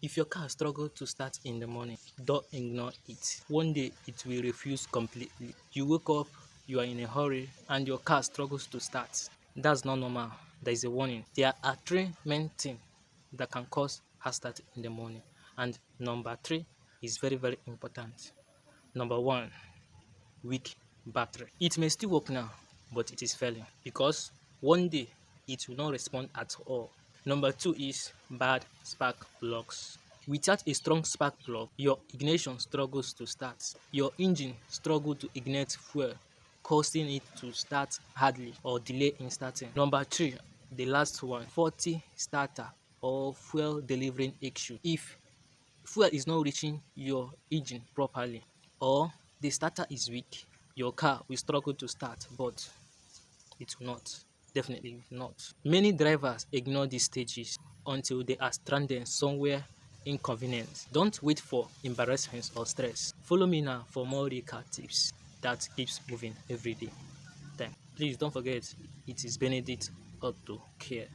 If your car struggles to start in the morning, don't ignore it. One day it will refuse completely. You wake up, you are in a hurry, and your car struggles to start. That's not normal. There is a warning. There are three main things that can cause hard start in the morning. And number three is very, very important. Number one, weak battery. It may still work now, but it is failing because one day it will not respond at all. Number two is bad spark plugs. Without a strong spark plug, your ignition struggles to start. Your engine struggles to ignite fuel, causing it to start hardly or delay in starting. Number three, the last one, faulty starter or fuel delivering issue. If fuel is not reaching your engine properly or the starter is weak, your car will struggle to start, but it will not. Definitely not. Many drivers ignore these stages until they are stranded somewhere inconvenient. Don't wait for embarrassment or stress. Follow me now for more recap tips that keeps moving every day. Please don't forget, it is Benedict Auto Care.